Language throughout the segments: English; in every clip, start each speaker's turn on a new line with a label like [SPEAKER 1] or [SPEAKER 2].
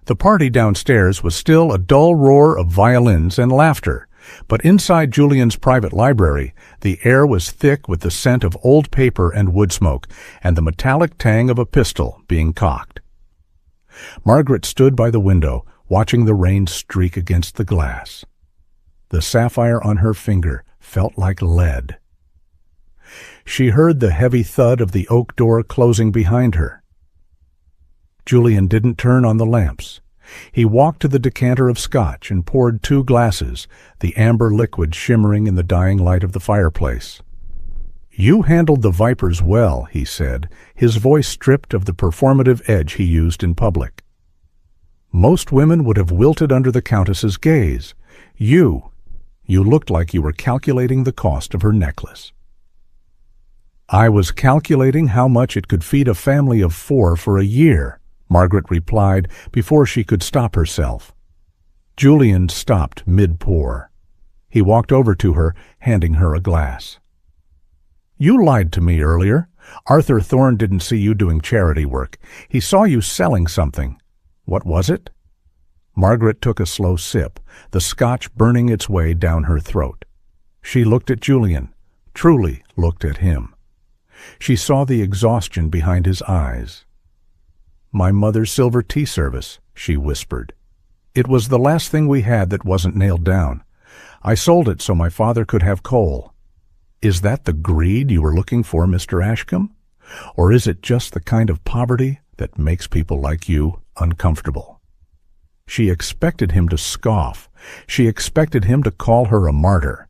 [SPEAKER 1] The party downstairs was still a dull roar of violins and laughter, but inside Julian's private library, the air was thick with the scent of old paper and wood smoke, and the metallic tang of a pistol being cocked. Margaret stood by the window, watching the rain streak against the glass. The sapphire on her finger felt like lead. She heard the heavy thud of the oak door closing behind her. Julian didn't turn on the lamps. He walked to the decanter of scotch and poured 2 glasses, the amber liquid shimmering in the dying light of the fireplace. "You handled the vipers well," he said, his voice stripped of the performative edge he used in public. "Most women would have wilted under the Countess's gaze. You looked like you were calculating the cost of her necklace." "I was calculating how much it could feed a family of 4 for a year," Margaret replied before she could stop herself. Julian stopped mid-pour. He walked over to her, handing her a glass. "You lied to me earlier. Arthur Thorne didn't see you doing charity work. He saw you selling something. What was it?" Margaret took a slow sip, the scotch burning its way down her throat. She looked at Julian, truly looked at him. She saw the exhaustion behind his eyes. "My mother's silver tea service," she whispered. "It was the last thing we had that wasn't nailed down. I sold it so my father could have coal. Is that the greed you were looking for, Mr. Ashcombe? Or is it just the kind of poverty that makes people like you uncomfortable?" She expected him to scoff. She expected him to call her a martyr.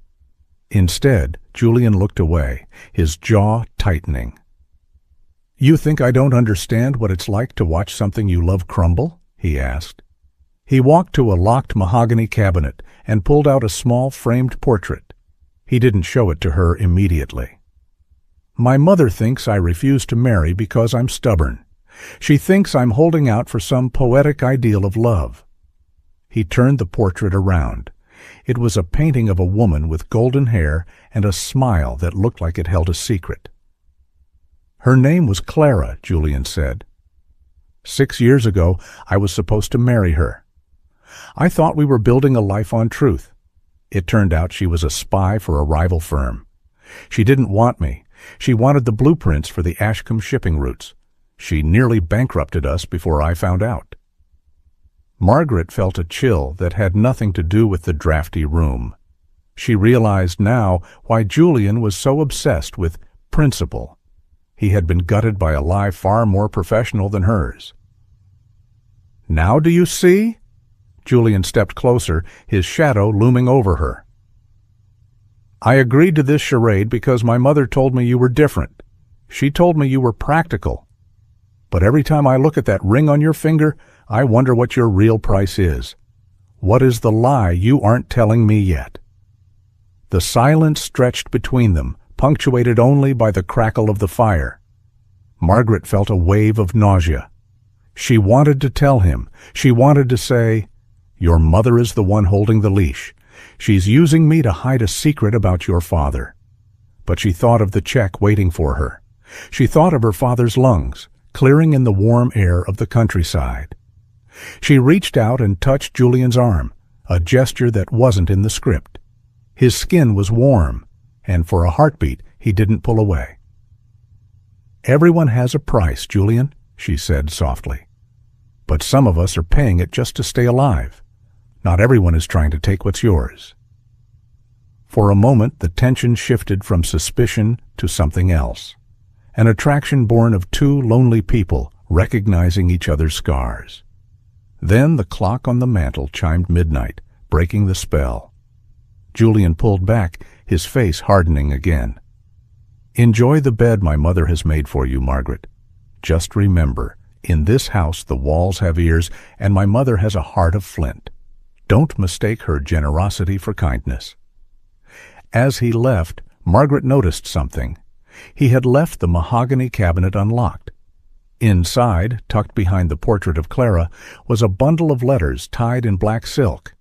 [SPEAKER 1] Instead, Julian looked away, his jaw tightening. "You think I don't understand what it's like to watch something you love crumble?" he asked. He walked to a locked mahogany cabinet and pulled out a small framed portrait. He didn't show it to her immediately. "My mother thinks I refuse to marry because I'm stubborn. She thinks I'm holding out for some poetic ideal of love." He turned the portrait around. It was a painting of a woman with golden hair and a smile that looked like it held a secret. "Her name was Clara," Julian said. 6 years ago, I was supposed to marry her. I thought we were building a life on truth. It turned out she was a spy for a rival firm. She didn't want me. She wanted the blueprints for the Ashcombe shipping routes. She nearly bankrupted us before I found out." Margaret felt a chill that had nothing to do with the drafty room. She realized now why Julian was so obsessed with principle. He had been gutted by a lie far more professional than hers. "Now do you see?" Julian stepped closer, his shadow looming over her. "I agreed to this charade because my mother told me you were different. She told me you were practical. But every time I look at that ring on your finger, I wonder what your real price is. What is the lie you aren't telling me yet?" The silence stretched between them, punctuated only by the crackle of the fire. Margaret felt a wave of nausea. She wanted to tell him. She wanted to say, "Your mother is the one holding the leash. She's using me to hide a secret about your father." But she thought of the check waiting for her. She thought of her father's lungs, clearing in the warm air of the countryside. She reached out and touched Julian's arm, a gesture that wasn't in the script. His skin was warm, and for a heartbeat he didn't pull away. "Everyone has a price, Julian," she said softly. "But some of us are paying it just to stay alive. Not everyone is trying to take what's yours." For a moment the tension shifted from suspicion to something else, an attraction born of 2 lonely people recognizing each other's scars. Then the clock on the mantel chimed midnight, breaking the spell. Julian pulled back, his face hardening again. "Enjoy the bed my mother has made for you, Margaret. Just remember, in this house the walls have ears, and my mother has a heart of flint. Don't mistake her generosity for kindness." As he left, Margaret noticed something. He had left the mahogany cabinet unlocked. Inside, tucked behind the portrait of Clara, was a bundle of letters tied in black silk.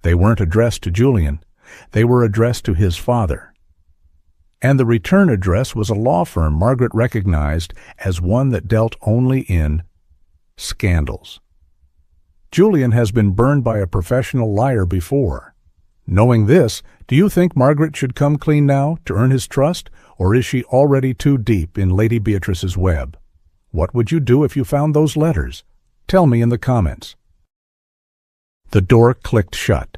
[SPEAKER 1] They weren't addressed to Julian. They were addressed to his father. And the return address was a law firm Margaret recognized as one that dealt only in scandals. Julian has been burned by a professional liar before. Knowing this, do you think Margaret should come clean now to earn his trust, or is she already too deep in Lady Beatrice's web? What would you do if you found those letters? Tell me in the comments. The door clicked shut.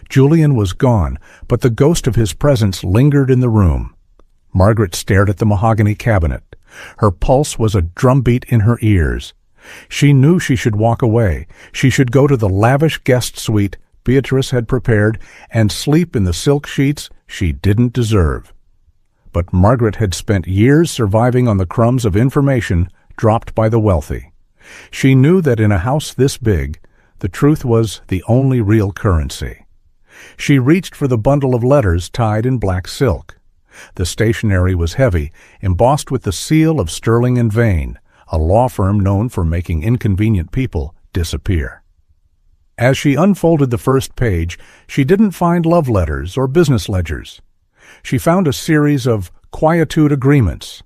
[SPEAKER 1] Julian was gone, but the ghost of his presence lingered in the room. Margaret stared at the mahogany cabinet. Her pulse was a drumbeat in her ears. She knew she should walk away. She should go to the lavish guest suite Beatrice had prepared and sleep in the silk sheets she didn't deserve. But Margaret had spent years surviving on the crumbs of information dropped by the wealthy. She knew that in a house this big, the truth was the only real currency. She reached for the bundle of letters tied in black silk. The stationery was heavy, embossed with the seal of Sterling and Vane, a law firm known for making inconvenient people disappear. As she unfolded the first page, she didn't find love letters or business ledgers. She found a series of quietude agreements.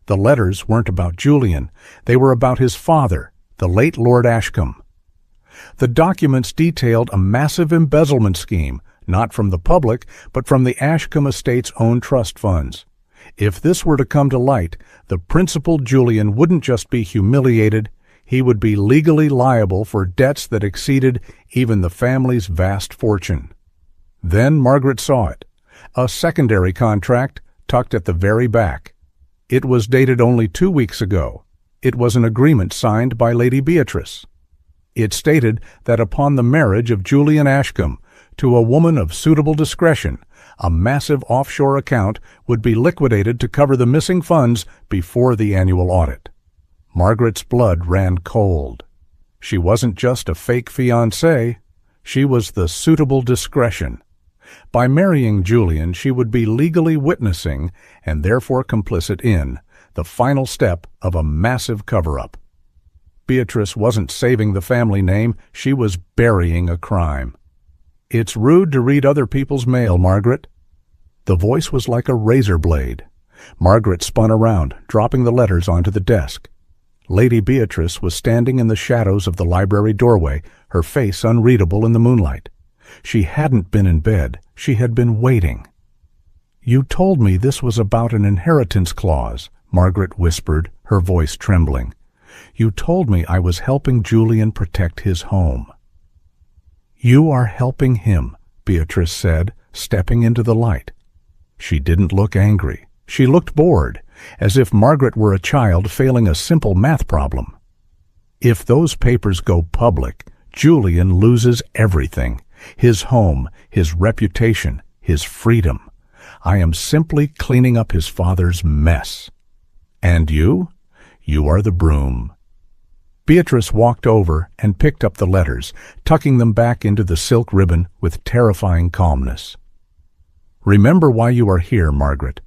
[SPEAKER 1] The letters weren't about Julian. They were about his father, the late Lord Ashcombe. The documents detailed a massive embezzlement scheme, not from the public, but from the Ashcombe estate's own trust funds. If this were to come to light, the principal Julian wouldn't just be humiliated, he would be legally liable for debts that exceeded even the family's vast fortune. Then Margaret saw it, a secondary contract tucked at the very back. It was dated only 2 weeks ago. It was an agreement signed by Lady Beatrice. It stated that upon the marriage of Julian Ashcombe to a woman of suitable discretion, a massive offshore account would be liquidated to cover the missing funds before the annual audit. Margaret's blood ran cold. She wasn't just a fake fiancée, she was the suitable discretion. By marrying Julian, she would be legally witnessing, and therefore complicit in, the final step of a massive cover-up. Beatrice wasn't saving the family name, she was burying a crime. "It's rude to read other people's mail, Margaret." The voice was like a razor blade. Margaret spun around, dropping the letters onto the desk. Lady Beatrice was standing in the shadows of the library doorway, her face unreadable in the moonlight. She hadn't been in bed, she had been waiting. "You told me this was about an inheritance clause," Margaret whispered, her voice trembling. "You told me I was helping Julian protect his home." "You are helping him," Beatrice said, stepping into the light. She didn't look angry. She looked bored, as if Margaret were a child failing a simple math problem. "If those papers go public, Julian loses everything. His home, his reputation, his freedom. I am simply cleaning up his father's mess. And you? You are the broom." Beatrice walked over and picked up the letters, tucking them back into the silk ribbon with terrifying calmness. "Remember why you are here, Margaret.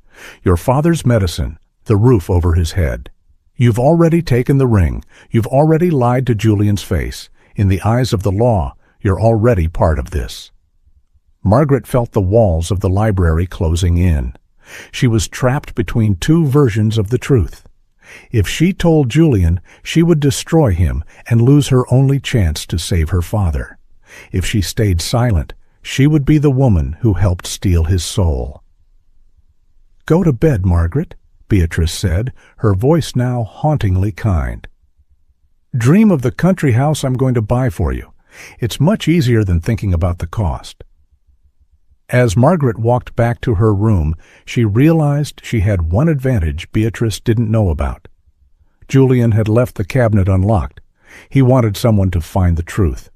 [SPEAKER 1] Your father's medicine, the roof over his head. You've already taken the ring. You've already lied to Julian's face. In the eyes of the law, you're already part of this." Margaret felt the walls of the library closing in. She was trapped between two versions of the truth. If she told Julian, she would destroy him and lose her only chance to save her father. If she stayed silent, she would be the woman who helped steal his soul. "Go to bed, Margaret," Beatrice said, her voice now hauntingly kind. "Dream of the country house I'm going to buy for you. It's much easier than thinking about the cost." As Margaret walked back to her room, she realized she had one advantage Beatrice didn't know about. Julian had left the cabinet unlocked. He wanted someone to find the truth.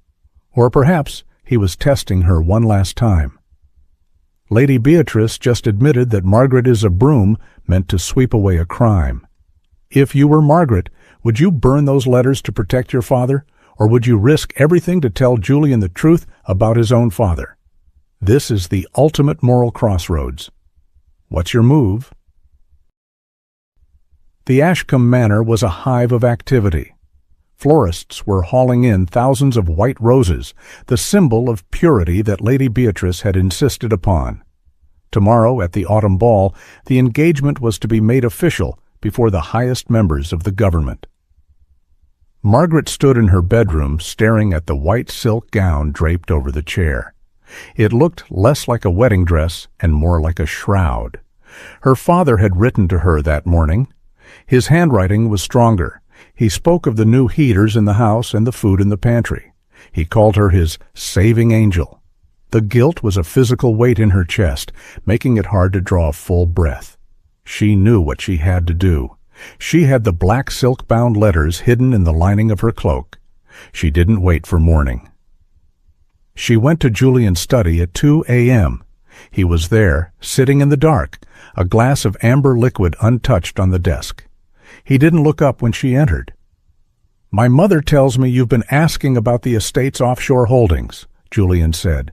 [SPEAKER 1] Or perhaps he was testing her one last time. Lady Beatrice just admitted that Margaret is a broom meant to sweep away a crime. If you were Margaret, would you burn those letters to protect your father, or would you risk everything to tell Julian the truth about his own father? This is the ultimate moral crossroads. What's your move? The Ashcombe Manor was a hive of activity. Florists were hauling in thousands of white roses, the symbol of purity that Lady Beatrice had insisted upon. Tomorrow, at the autumn ball, the engagement was to be made official before the highest members of the government. Margaret stood in her bedroom staring at the white silk gown draped over the chair. It looked less like a wedding dress and more like a shroud. Her father had written to her that morning. His handwriting was stronger. He spoke of the new heaters in the house and the food in the pantry. He called her his saving angel. The guilt was a physical weight in her chest, making it hard to draw a full breath. She knew what she had to do. She had the black silk-bound letters hidden in the lining of her cloak. She didn't wait for morning. She went to Julian's study at 2 a.m. He was there, sitting in the dark, a glass of amber liquid untouched on the desk. He didn't look up when she entered. "My mother tells me you've been asking about the estate's offshore holdings," Julian said.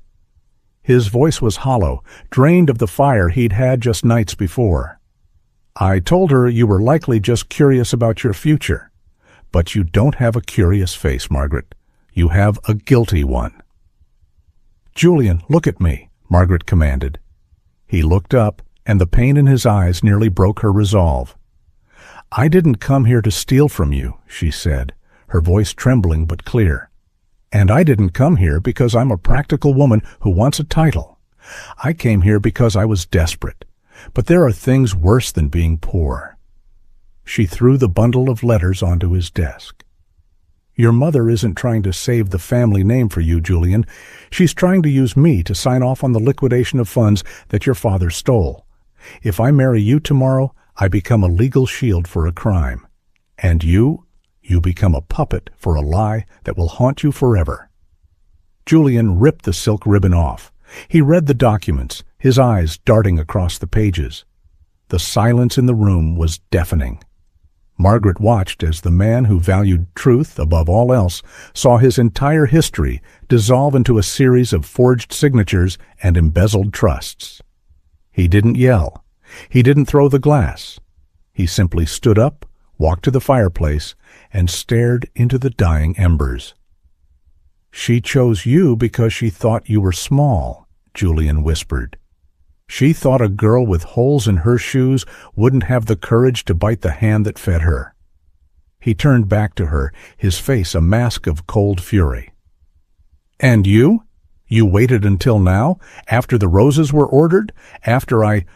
[SPEAKER 1] His voice was hollow, drained of the fire he'd had just nights before. "I told her you were likely just curious about your future. But you don't have a curious face, Margaret. You have a guilty one." "Julian, look at me," Margaret commanded. He looked up, and the pain in his eyes nearly broke her resolve. "I didn't come here to steal from you," she said, her voice trembling but clear. "And I didn't come here because I'm a practical woman who wants a title. I came here because I was desperate. But there are things worse than being poor." She threw the bundle of letters onto his desk. "Your mother isn't trying to save the family name for you, Julian. She's trying to use me to sign off on the liquidation of funds that your father stole. If I marry you tomorrow, I become a legal shield for a crime. And you become a puppet for a lie that will haunt you forever." Julian ripped the silk ribbon off. He read the documents, his eyes darting across the pages. The silence in the room was deafening. Margaret watched as the man who valued truth above all else saw his entire history dissolve into a series of forged signatures and embezzled trusts. He didn't yell. He didn't throw the glass. He simply stood up, walked to the fireplace, and stared into the dying embers. "She chose you because she thought you were small," Julian whispered. "She thought a girl with holes in her shoes wouldn't have the courage to bite the hand that fed her." He turned back to her, his face a mask of cold fury. "And you? You waited until now, after the roses were ordered, after I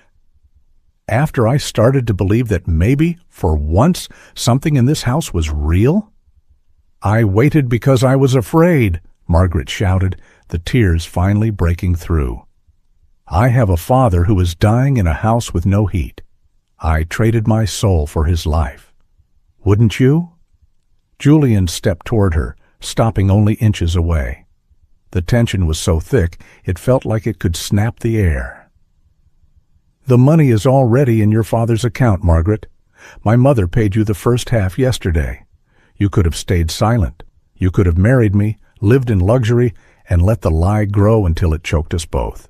[SPEAKER 1] started to believe that maybe, for once, something in this house was real?" "I waited because I was afraid," Margaret shouted, the tears finally breaking through. "I have a father who is dying in a house with no heat. I traded my soul for his life. Wouldn't you?" Julian stepped toward her, stopping only inches away. The tension was so thick it felt like it could snap the air. "The money is already in your father's account, Margaret. My mother paid you the first half yesterday. You could have stayed silent. You could have married me, lived in luxury, and let the lie grow until it choked us both.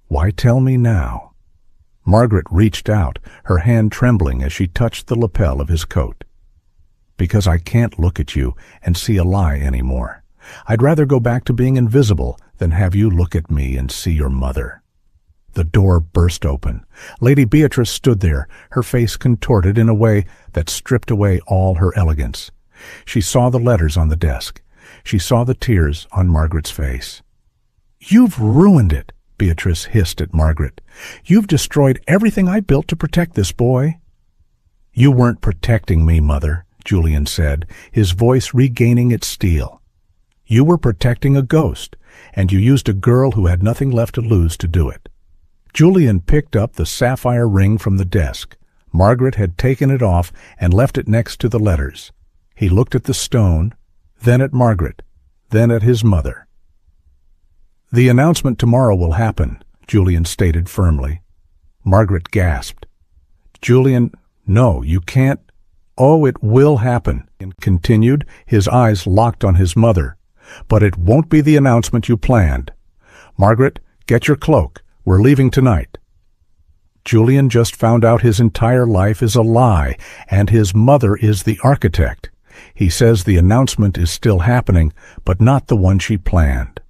[SPEAKER 1] Why tell me now?" Margaret reached out, her hand trembling as she touched the lapel of his coat. "Because I can't look at you and see a lie anymore. I'd rather go back to being invisible than have you look at me and see your mother." The door burst open. Lady Beatrice stood there, her face contorted in a way that stripped away all her elegance. She saw the letters on the desk. She saw the tears on Margaret's face. "You've ruined it," Beatrice hissed at Margaret. "You've destroyed everything I built to protect this boy." "You weren't protecting me, Mother," Julian said, his voice regaining its steel. "You were protecting a ghost, and you used a girl who had nothing left to lose to do it." Julian picked up the sapphire ring from the desk. Margaret had taken it off and left it next to the letters. He looked at the stone, then at Margaret, then at his mother. "The announcement tomorrow will happen," Julian stated firmly. Margaret gasped. "Julian, no, you can't." "Oh, it will happen," he continued, his eyes locked on his mother. "But it won't be the announcement you planned. Margaret, get your cloak. We're leaving tonight." Julian just found out his entire life is a lie, and his mother is the architect. He says the announcement is still happening, but not the one she planned.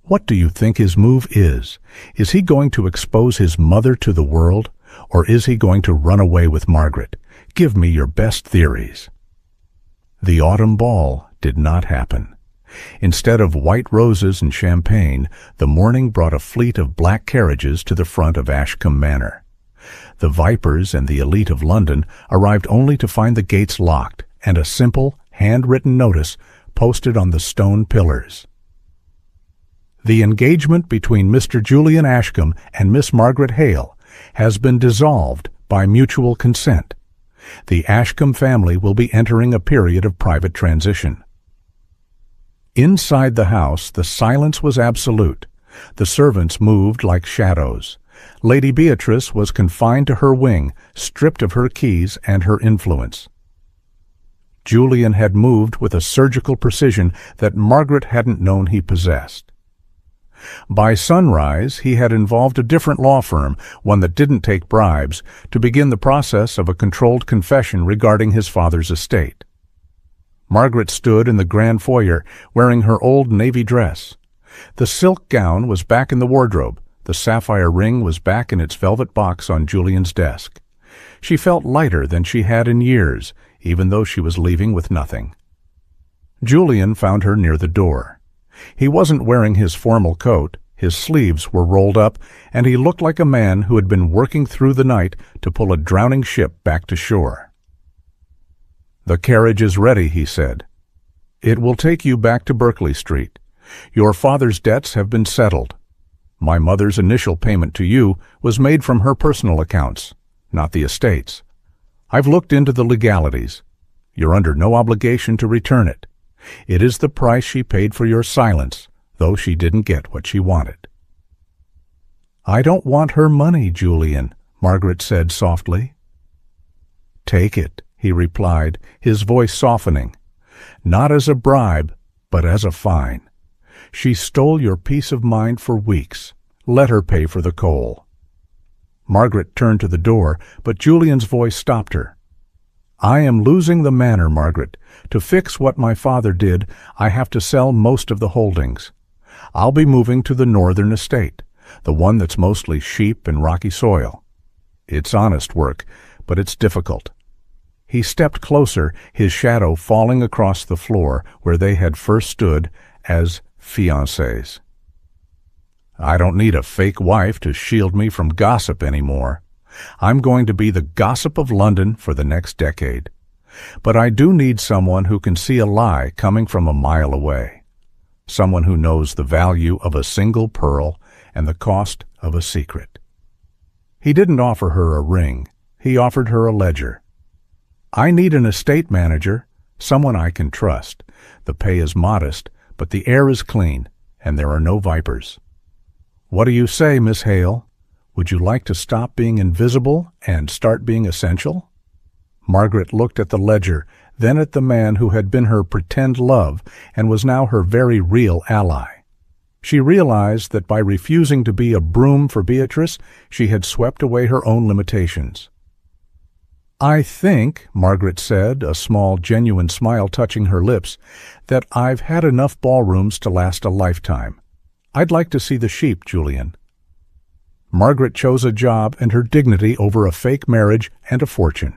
[SPEAKER 1] What do you think his move is? Is he going to expose his mother to the world, or is he going to run away with Margaret? Give me your best theories. The autumn ball did not happen. Instead of white roses and champagne, the morning brought a fleet of black carriages to the front of Ashcombe Manor. The vipers and the elite of London arrived only to find the gates locked and a simple, handwritten notice posted on the stone pillars. The engagement between Mr. Julian Ashcombe and Miss Margaret Hale has been dissolved by mutual consent. The Ashcombe family will be entering a period of private transition. Inside the house, the silence was absolute. The servants moved like shadows. Lady Beatrice was confined to her wing, stripped of her keys and her influence. Julian had moved with a surgical precision that Margaret hadn't known he possessed. By sunrise, he had involved a different law firm, one that didn't take bribes, to begin the process of a controlled confession regarding his father's estate. Margaret stood in the grand foyer, wearing her old navy dress. The silk gown was back in the wardrobe. The sapphire ring was back in its velvet box on Julian's desk. She felt lighter than she had in years, even though she was leaving with nothing. Julian found her near the door. He wasn't wearing his formal coat, his sleeves were rolled up, and he looked like a man who had been working through the night to pull a drowning ship back to shore. "The carriage is ready," he said. "It will take you back to Berkeley Street. Your father's debts have been settled. My mother's initial payment to you was made from her personal accounts, not the estate's. I've looked into the legalities. You're under no obligation to return it. It is the price she paid for your silence, though she didn't get what she wanted." "I don't want her money, Julian," Margaret said softly. "Take it," he replied, his voice softening. "Not as a bribe, but as a fine. She stole your peace of mind for weeks. Let her pay for the coal." Margaret turned to the door, but Julian's voice stopped her. "I am losing the manor, Margaret. To fix what my father did, I have to sell most of the holdings. I'll be moving to the northern estate, the one that's mostly sheep and rocky soil. It's honest work, but it's difficult." He stepped closer, his shadow falling across the floor where they had first stood as fiancés. "I don't need a fake wife to shield me from gossip anymore. I'm going to be the gossip of London for the next decade. But I do need someone who can see a lie coming from a mile away. Someone who knows the value of a single pearl and the cost of a secret." He didn't offer her a ring. He offered her a ledger. "I need an estate manager, someone I can trust. The pay is modest, but the air is clean, and there are no vipers. What do you say, Miss Hale? Would you like to stop being invisible and start being essential?" Margaret looked at the ledger, then at the man who had been her pretend love and was now her very real ally. She realized that by refusing to be a broom for Beatrice, she had swept away her own limitations. "I think," Margaret said, a small, genuine smile touching her lips, "that I've had enough ballrooms to last a lifetime. I'd like to see the sheep, Julian." Margaret chose a job and her dignity over a fake marriage and a fortune.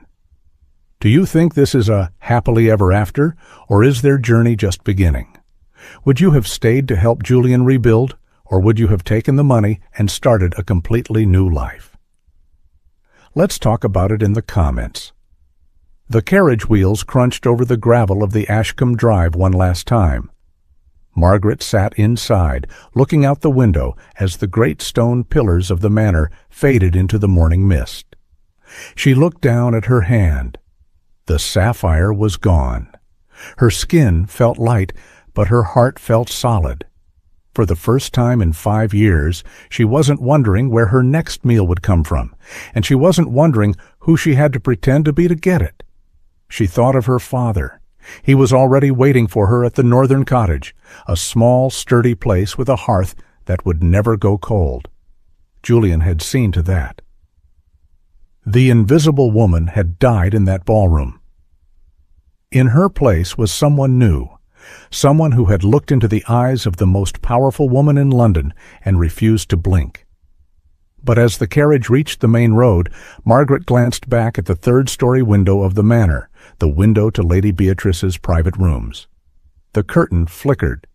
[SPEAKER 1] "Do you think this is a happily ever after, or is their journey just beginning? Would you have stayed to help Julian rebuild, or would you have taken the money and started a completely new life?" Let's talk about it in the comments. The carriage wheels crunched over the gravel of the Ashcombe Drive one last time. Margaret sat inside, looking out the window as the great stone pillars of the manor faded into the morning mist. She looked down at her hand. The sapphire was gone. Her skin felt light, but her heart felt solid. For the first time in 5 years, she wasn't wondering where her next meal would come from, and she wasn't wondering who she had to pretend to be to get it. She thought of her father. He was already waiting for her at the northern cottage, a small, sturdy place with a hearth that would never go cold. Julian had seen to that. The invisible woman had died in that ballroom. In her place was someone new, someone who had looked into the eyes of the most powerful woman in London and refused to blink. But as the carriage reached the main road, Margaret glanced back at the third-story window of the manor, the window to Lady Beatrice's private rooms. The curtain flickered.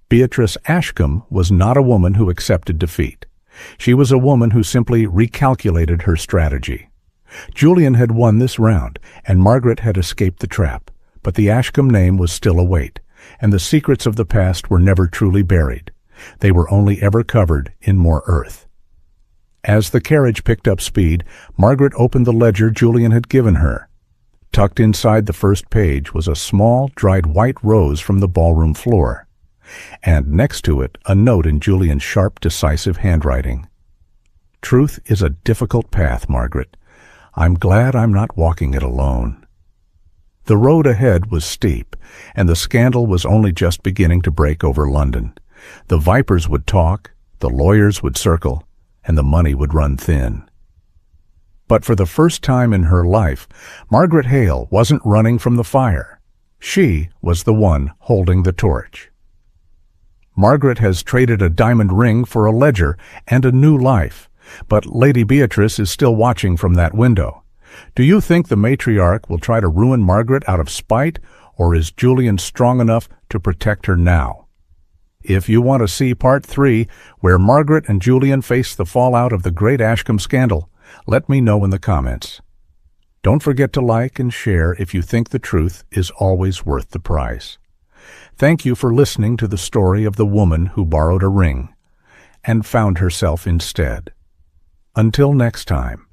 [SPEAKER 1] Beatrice Ashcombe was not a woman who accepted defeat. She was a woman who simply recalculated her strategy. Julian had won this round, and Margaret had escaped the trap, but the Ashcombe name was still a weight, and the secrets of the past were never truly buried. They were only ever covered in more earth. As the carriage picked up speed, Margaret opened the ledger Julian had given her. Tucked inside the first page was a small, dried white rose from the ballroom floor, and next to it a note in Julian's sharp, decisive handwriting. "Truth is a difficult path, Margaret. I'm glad I'm not walking it alone." The road ahead was steep, and the scandal was only just beginning to break over London. The vipers would talk, the lawyers would circle, and the money would run thin. But for the first time in her life, Margaret Hale wasn't running from the fire. She was the one holding the torch. Margaret has traded a diamond ring for a ledger and a new life, but Lady Beatrice is still watching from that window. Do you think the matriarch will try to ruin Margaret out of spite, or is Julian strong enough to protect her now? If you want to see Part 3, where Margaret and Julian face the fallout of the Great Ashcombe scandal, let me know in the comments. Don't forget to like and share if you think the truth is always worth the price. Thank you for listening to the story of the woman who borrowed a ring and found herself instead. Until next time.